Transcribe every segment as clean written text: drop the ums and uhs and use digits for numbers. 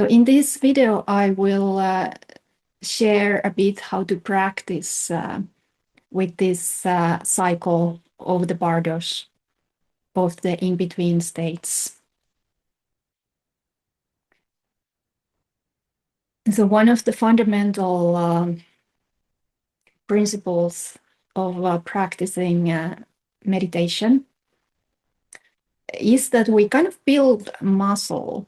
So in this video, I will share a bit how to practice with this cycle of the bardos, of the in-between states. So one of the fundamental principles of practicing meditation is that we kind of build muscle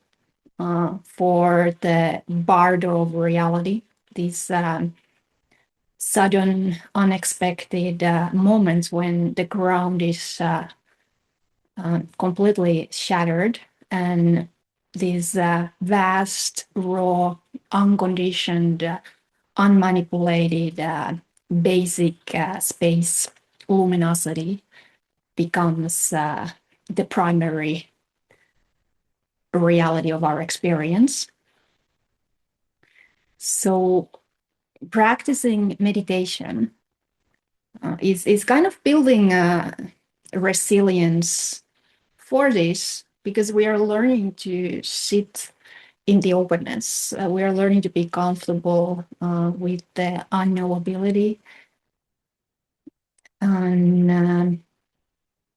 for the bardo of reality, these sudden, unexpected moments when the ground is completely shattered and this vast, raw, unconditioned, unmanipulated, basic space luminosity becomes the primary reality of our experience. So practicing meditation is kind of building resilience for this, because we are learning to sit in the openness. We are learning to be comfortable with the unknowability. And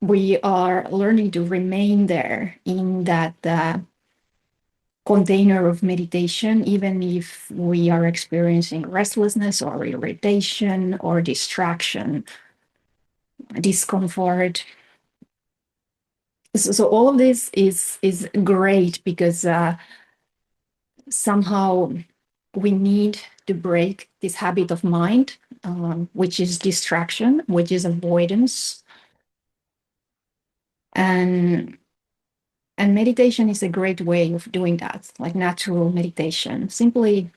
we are learning to remain there in that container of meditation, even if we are experiencing restlessness or irritation or distraction, discomfort. So all of this is great, because somehow we need to break this habit of mind, which is distraction, which is avoidance. And meditation is a great way of doing that, like natural meditation, simply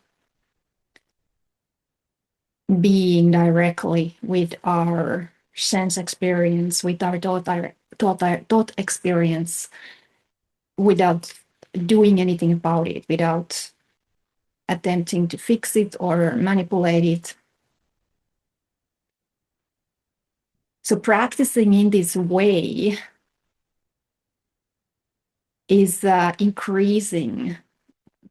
being directly with our sense experience, with our thought experience, without doing anything about it, without attempting to fix it or manipulate it. So practicing in this way is increasing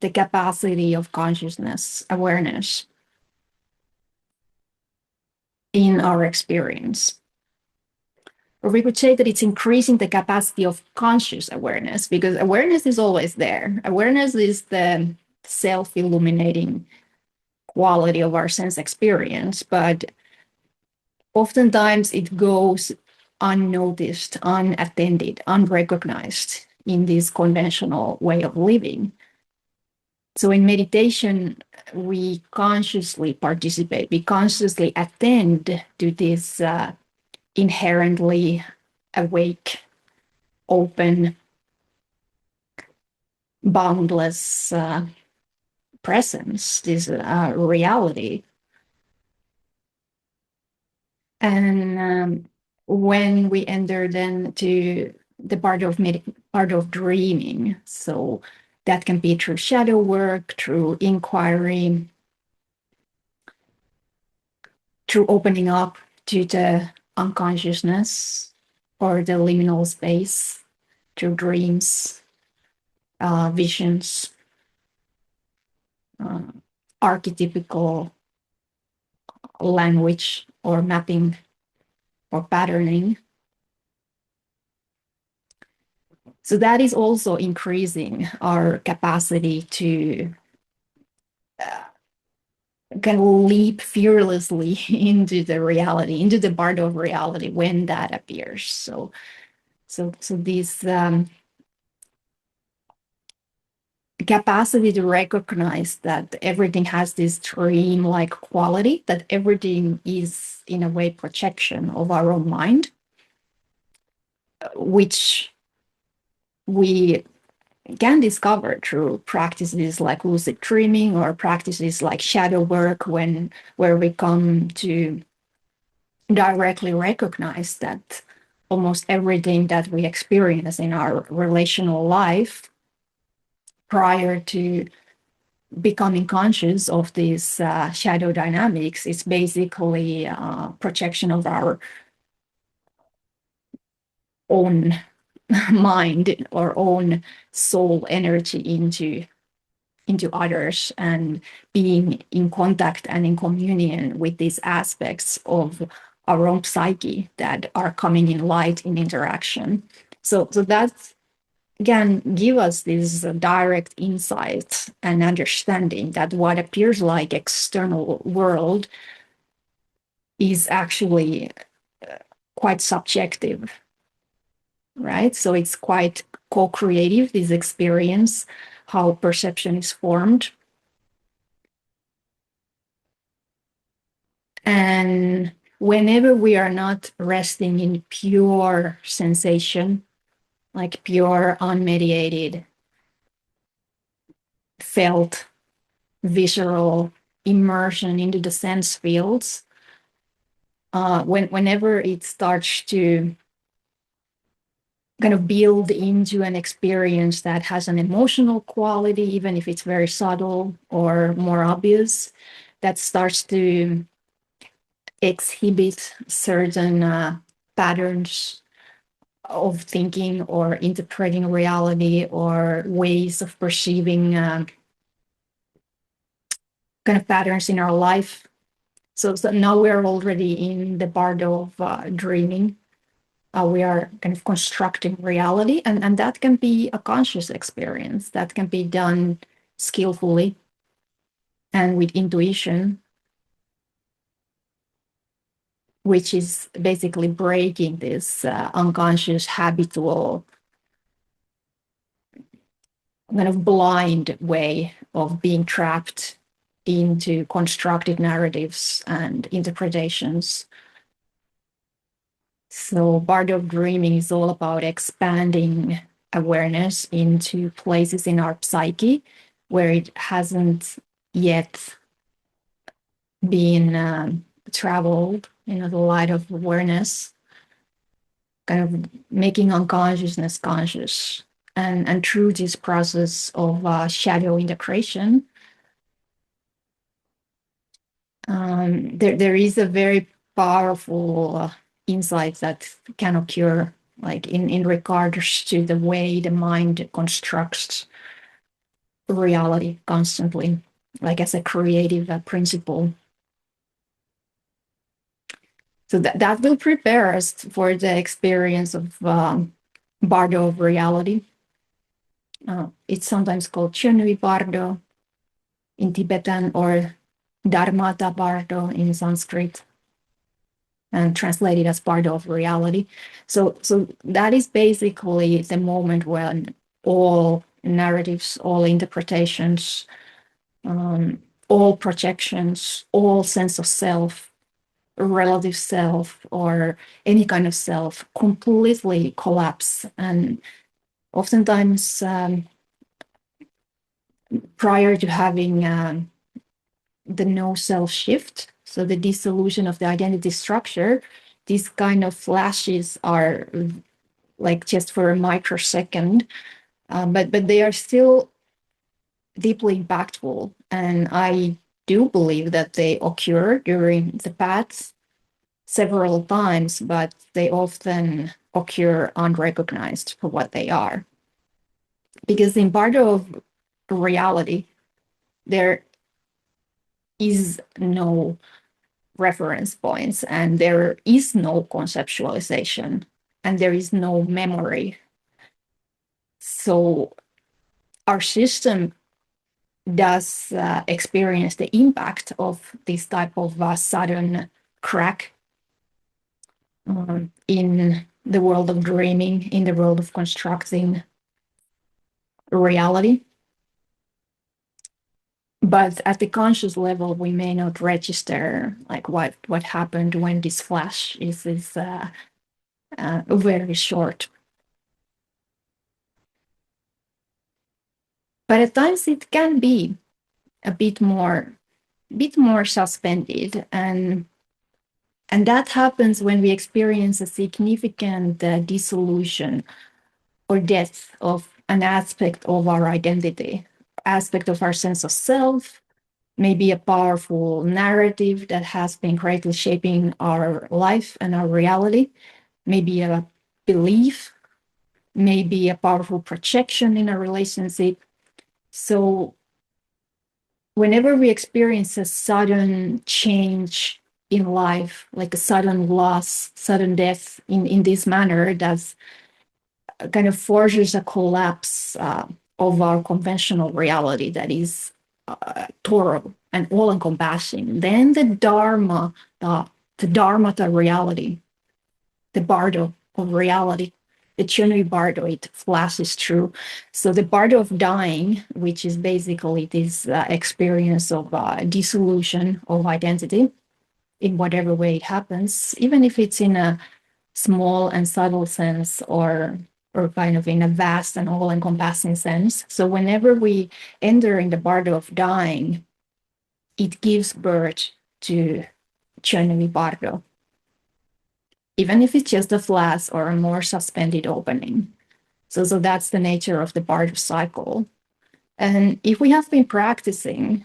the capacity of consciousness, awareness in our experience. Or we could say that it's increasing the capacity of conscious awareness, because awareness is always there. Awareness is the self-illuminating quality of our sense experience, but oftentimes it goes unnoticed, unattended, unrecognized in this conventional way of living. So in meditation, we consciously participate, we consciously attend to this inherently awake, open, boundless presence, this reality. And when we enter then to the part of dreaming, so that can be through shadow work, through inquiry, through opening up to the unconsciousness or the liminal space, through dreams, visions, archetypical language or mapping or patterning. So that is also increasing our capacity to can leap fearlessly into the reality, into the bardo of reality when that appears. So this capacity to recognize that everything has this dream-like quality, that everything is in a way projection of our own mind, which we can discover through practices like lucid dreaming or practices like shadow work, where we come to directly recognize that almost everything that we experience in our relational life prior to becoming conscious of these shadow dynamics is basically a projection of our own mind or own soul energy into into others and being in contact and in communion with these aspects of our own psyche that are coming in light in interaction. So that again give us this direct insight and understanding that what appears like external world is actually quite subjective, right? So it's quite co-creative, this experience, how perception is formed. And whenever we are not resting in pure sensation, like pure, unmediated, felt, visceral immersion into the sense fields, whenever it starts to kind of build into an experience that has an emotional quality, even if it's very subtle or more obvious, that starts to exhibit certain patterns of thinking or interpreting reality or ways of perceiving kind of patterns in our life. So now we're already in the bardo of dreaming. We are kind of constructing reality, and that can be a conscious experience that can be done skillfully and with intuition, which is basically breaking this unconscious habitual kind of blind way of being trapped into constructed narratives and interpretations. So Bardo of Dreaming is all about expanding awareness into places in our psyche where it hasn't yet been traveled, the light of awareness, kind of making unconsciousness conscious. And through this process of shadow integration, there is a very powerful insight that can occur, like in regards to the way the mind constructs reality constantly, like as a creative principle. So that will prepare us for the experience of Bardo of reality. It's sometimes called Chönyi Bardo in Tibetan or Dharmata Bardo in Sanskrit, and translated as Bardo of reality. So that is basically the moment when all narratives, all interpretations, all projections, all sense of self, relative self, or any kind of self completely collapse. And oftentimes, prior to having the no self shift, so the dissolution of the identity structure, these kind of flashes are like just for a microsecond, but they are still deeply impactful. And I do believe that they occur during the paths several times, but they often occur unrecognized for what they are. Because in part of reality, there is no reference points and there is no conceptualization and there is no memory. So our system does experience the impact of this type of sudden crack in the world of dreaming, in the world of constructing reality. But at the conscious level, we may not register like what happened when this flash is very short. But at times it can be a bit more suspended, and that happens when we experience a significant dissolution or death of an aspect of our identity, aspect of our sense of self, maybe a powerful narrative that has been greatly shaping our life and our reality, maybe a belief, maybe a powerful projection in a relationship. So whenever we experience a sudden change in life, like a sudden loss, sudden death in this manner, that's kind of forces a collapse of our conventional reality that is thorough and all-encompassing. Then the Dharmata reality, the Bardo of reality, the Chönyi Bardo, it flashes through. So the Bardo of dying, which is basically this experience of dissolution of identity in whatever way it happens, even if it's in a small and subtle sense or kind of in a vast and all-encompassing sense. So whenever we enter in the bardo of dying, it gives birth to Chönyi Bardo, even if it's just a flash or a more suspended opening. So that's the nature of the bardo cycle. And if we have been practicing,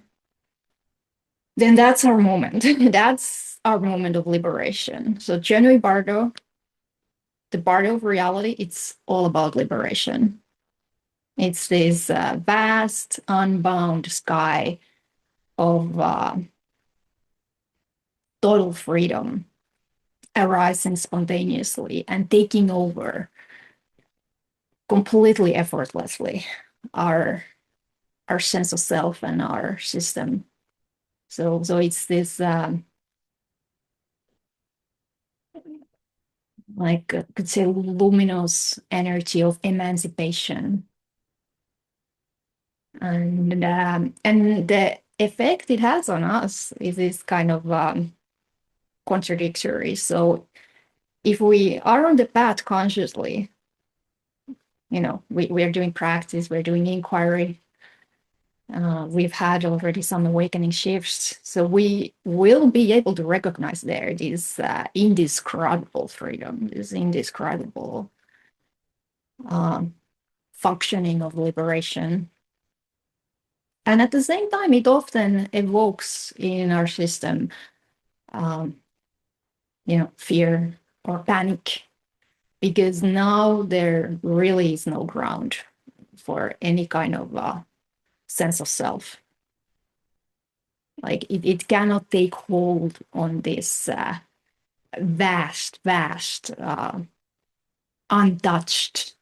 then that's our moment. That's our moment of liberation. So Chönyi Bardo, the bardo of reality, it's all about liberation. It's this vast, unbound sky of total freedom arising spontaneously and taking over completely effortlessly our sense of self and our system. So it's this like could say luminous energy of emancipation, and the effect it has on us is this kind of contradictory. So if we are on the path consciously, we are doing practice, we're doing inquiry, we've had already some awakening shifts, so we will be able to recognize there this indescribable freedom, this indescribable functioning of liberation. And at the same time, it often evokes in our system, fear or panic, because now there really is no ground for any kind of sense of self. Like it cannot take hold on this vast, untouched,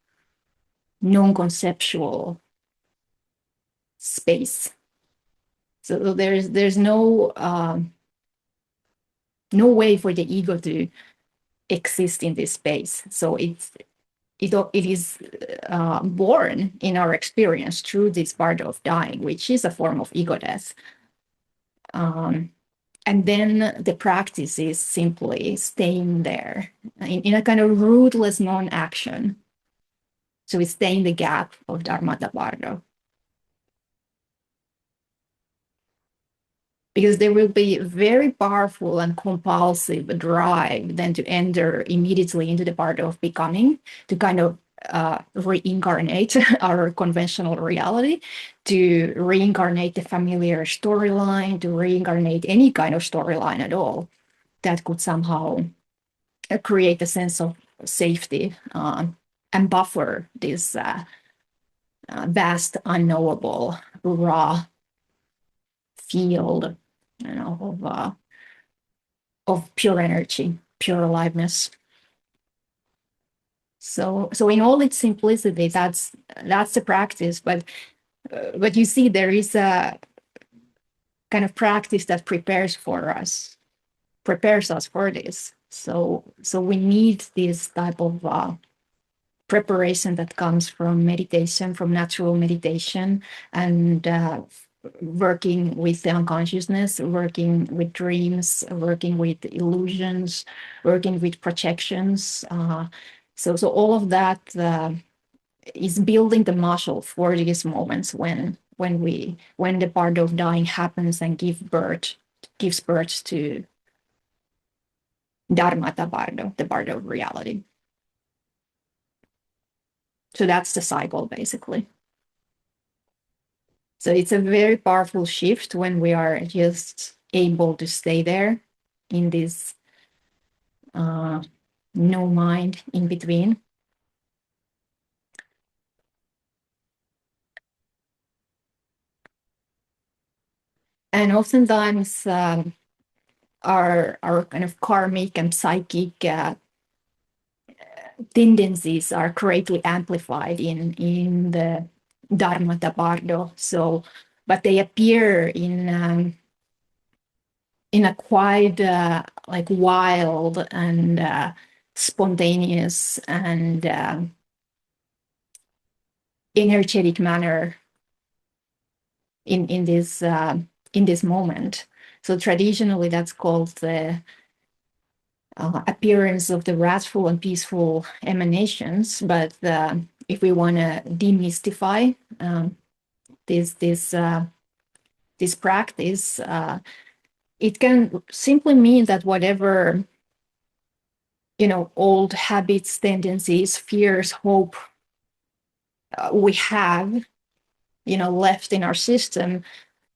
non-conceptual space. So there's no way for the ego to exist in this space. So it is born in our experience through this part of dying, which is a form of ego death. And then the practice is simply staying there in a kind of ruthless non-action. So we stay in the gap of Dharmata Bardo. Because there will be very powerful and compulsive drive then to enter immediately into the part of becoming, to kind of reincarnate our conventional reality, to reincarnate the familiar storyline, to reincarnate any kind of storyline at all that could somehow create a sense of safety and buffer this vast, unknowable, raw field, of pure energy, pure aliveness. So in all its simplicity, that's the practice. But you see, there is a kind of practice that prepares us for this. So we need this type of preparation that comes from meditation, from natural meditation, and working with the unconsciousness, working with dreams, working with illusions, working with projections. So all of that is building the muscle for these moments when the part of dying happens and gives birth to Dharmata Bardo, the Bardo of reality. So that's the cycle, basically. So it's a very powerful shift when we are just able to stay there in this no mind in between. And oftentimes our kind of karmic and psychic tendencies are greatly amplified in the Dharmata Bardo. So, but they appear in a quite like wild and spontaneous and energetic manner in this moment. So traditionally, that's called the appearance of the wrathful and peaceful emanations. But if we want to demystify this this practice, it can simply mean that whatever old habits, tendencies, fears, hope we have left in our system,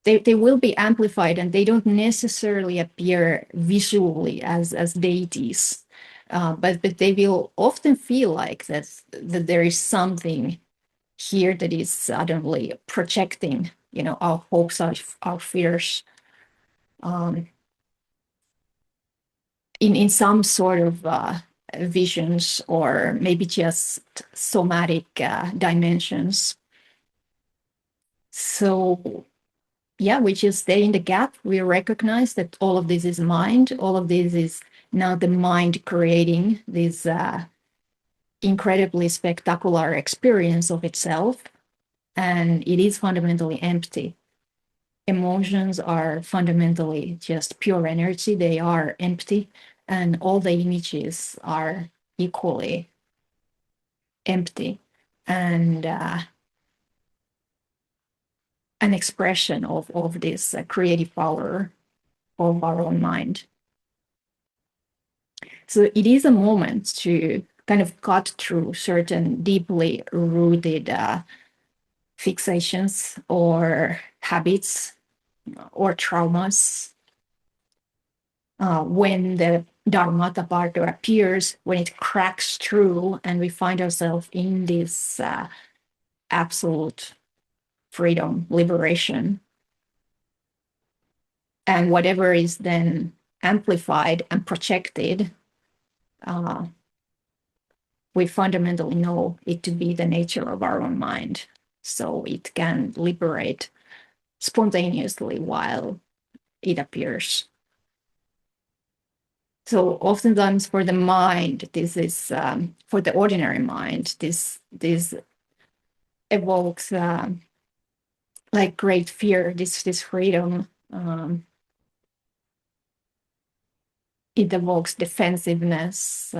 they will be amplified, and they don't necessarily appear visually as deities, but they will often feel like that there is something here that is suddenly projecting our hopes, our fears, in some sort of visions, or maybe just somatic dimensions. So yeah, we just stay in the gap. We recognize that all of this is mind. All of this is now the mind creating this incredibly spectacular experience of itself. And it is fundamentally empty. Emotions are fundamentally just pure energy. They are empty. And all the images are equally empty and an expression of this creative power of our own mind. So it is a moment to kind of cut through certain deeply rooted fixations or habits or traumas. When the Dharmata Bardo appears, when it cracks through, and we find ourselves in this absolute freedom, liberation, and whatever is then amplified and projected, we fundamentally know it to be the nature of our own mind. So it can liberate spontaneously while it appears. So oftentimes for the mind, this is for the ordinary mind, this evokes like great fear, this freedom. It evokes defensiveness,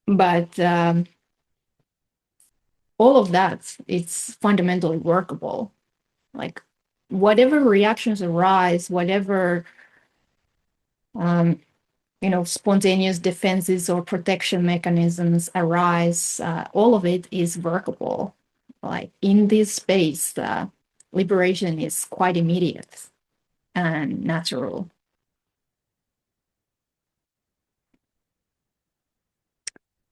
but all of that, it's fundamentally workable. Like whatever reactions arise, whatever spontaneous defenses or protection mechanisms arise, all of it is workable. Like in this space, liberation is quite immediate and natural.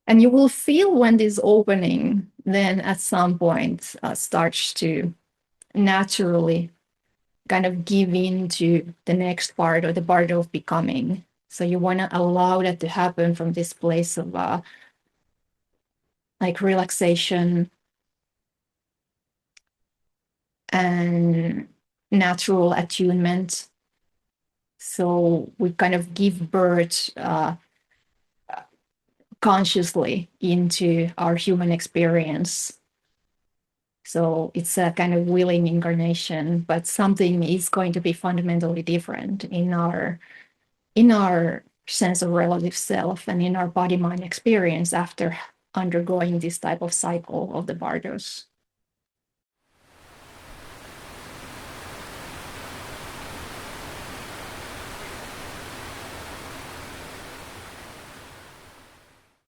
And you will feel when this opening then at some point starts to naturally kind of give in to the next part, or the part of becoming. So you want to allow that to happen from this place of like relaxation and natural attunement. So we kind of give birth consciously into our human experience. So it's a kind of willing incarnation, but something is going to be fundamentally different in our sense of relative self and in our body mind experience after undergoing this type of cycle of the bardos.